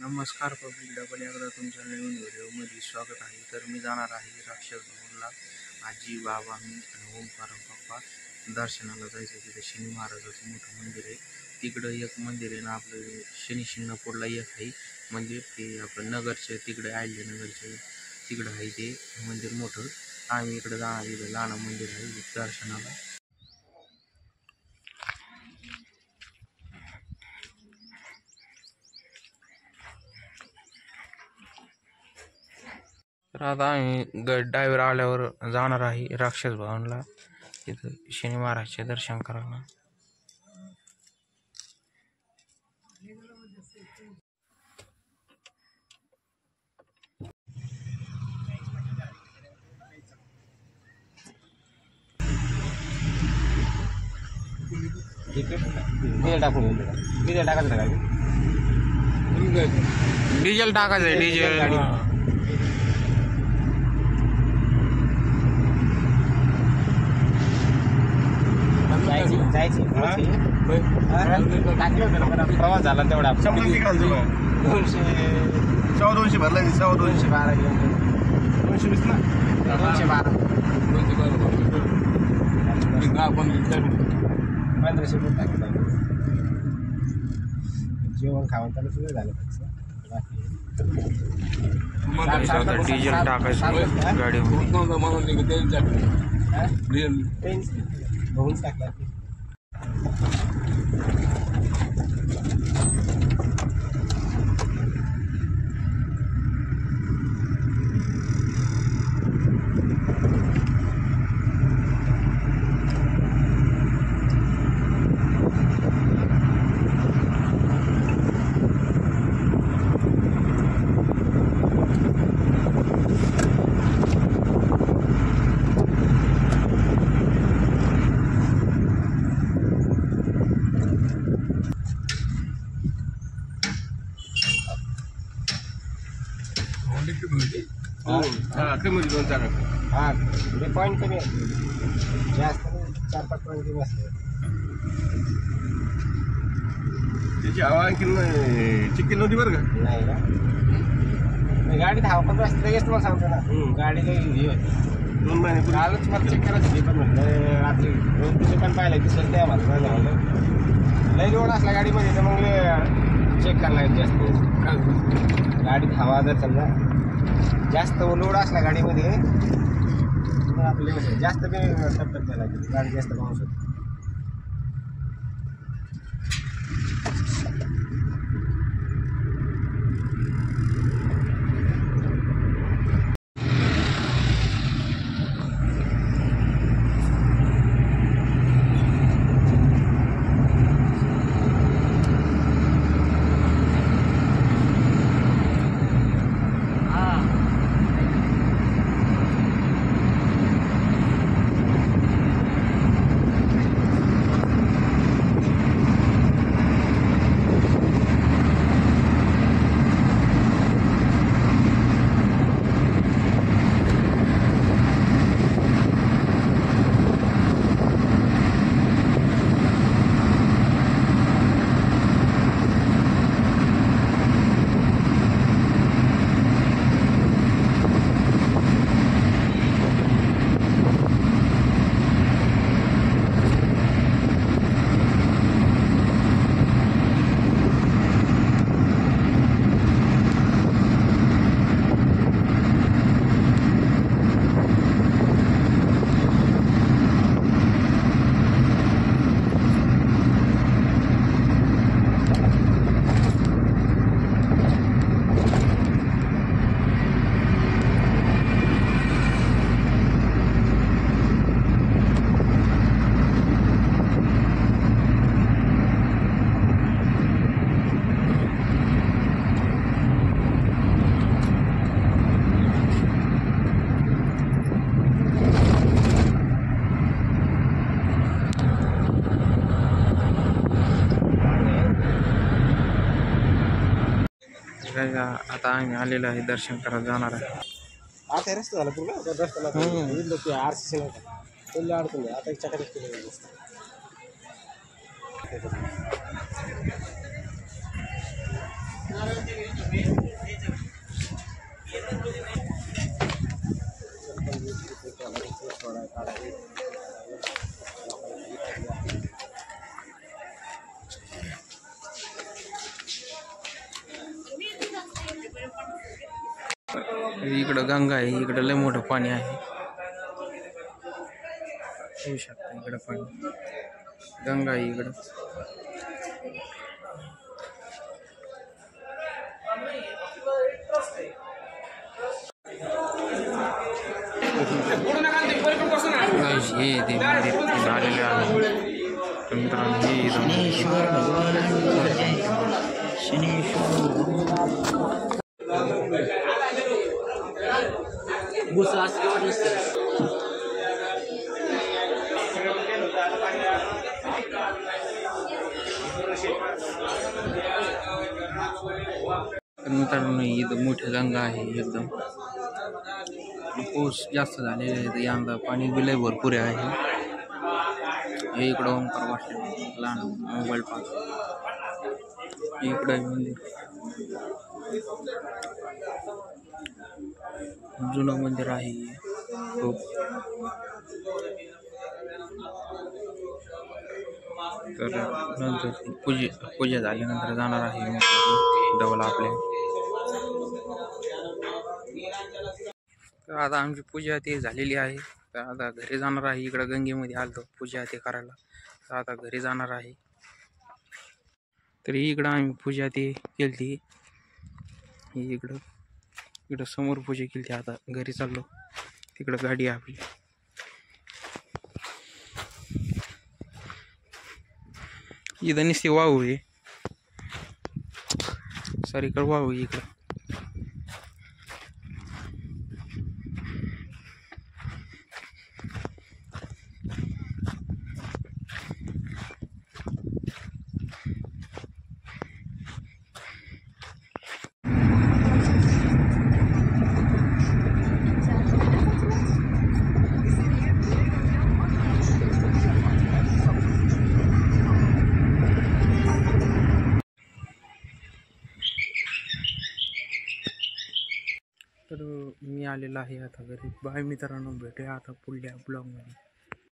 नमस्कार public, double एकदा तुमच्या नवीन व्हिडिओमध्ये स्वागत आहे. तर मी जाणार आहे राक्षस भवनला. आजी, बाबा, मी आणि ओमकार पप्पा दर्शनाला जायचं. तिथे शनी महाराजाचं मोठं मंदिर आहे. तिकडं एक मंदिर आहे ना आपलं शनी शिंगणापूरला एक आहे मंदिर, ते आपलं नगरचे तिकडे आयले नगरचे तिकडं आहे ते मंदिर मोठं. आम्ही इकडं जाणार, इथं लहान मंदिर आहे दर्शनाला. तर आता आम्ही ड्रायव्हर आल्यावर जाणार आहे राक्षस भवनला, तिथं शनी महाराजचे दर्शन करायला. डिझेल टाकायचं आहे, डिझेल. प्रवास झाला तेवढा 200 भरला 212 किलोमीटर 220 ना 212 1500 फूट टाकलं. जेवण खावण त्याला सुरू झालं. डिझेल टाकायचं गाडीमध्ये. बघून टाकला. कमी 2-4 हां ते पॉईंट कमी आहे, जास्त 4-5 पॉईंट कमी असते त्याची हवा. आणखी चिक्की नव्हती बरं का. नाही का गाडीत हवा कमी असते लगेच तुम्हाला सांगतो ना. गाडी काही हे होती 2 महिने कालच मला चेक करायचं. हे पण म्हटलं रात्री 2-3 दुकान पाहिलं दिसत नाही आम्हाला. म्हणलं लई लोड असला गाडीमध्ये तर मग चेक करायला जास्त. गाडीत हवा जर समजा जास्त लोड असला गाडीमध्ये तर आपले कसं जास्त बी टप्प्यात द्यायला लागेल. गाडी जास्त पाहू शकतो. आता आम्ही आलेलो आहे, दर्शन करायला जाणार आहे. आता रस्ता झाला पूर्ण रस्त्याला RCC पहिल्या अडचण आता एक चकाचक केलं. इकडं गंगा आहे, इकडं लय मोठं पाणी आहे. होऊ शकतं इकडं पाणी, गंगा आहे इकडं. हे ते मंदिर आलेले आहे मित्रांनो. हे शनेश्वर भगवान जय शनेश्वर मित्रांनो इथं मोठी गंगा आहे एकदम. पाऊस जास्त झालेला आहे यंदा, पाणी बिलय भरपूर आहे. हे इकडं ओंकार बसले लहान मोबाईल पास. इकडं मंदिर जुनं मंदिर आहे खूप. तर नंतर पूजा झाल्यानंतर जाणार आहे डबल आपल्या. तर आता आमची पूजा ते झालेली आहे. तर आता घरी जाणार आहे. इकडं गंगेमध्ये आलतो पूजा ते करायला, तर आता घरी जाणार आहे. तर इकडं आम्ही पूजा ते केली. इकडं समोर पूजा केली. आता घरी चाललो, तिकडं गाडी आहे आपली. इथं नुसती वाहू आहे, सरीकडे वाहू इकडं. तर मी आलेलो आहे आता घरी. बाय मित्रांनो, भेटूया आता पुढल्या ब्लॉगमध्ये.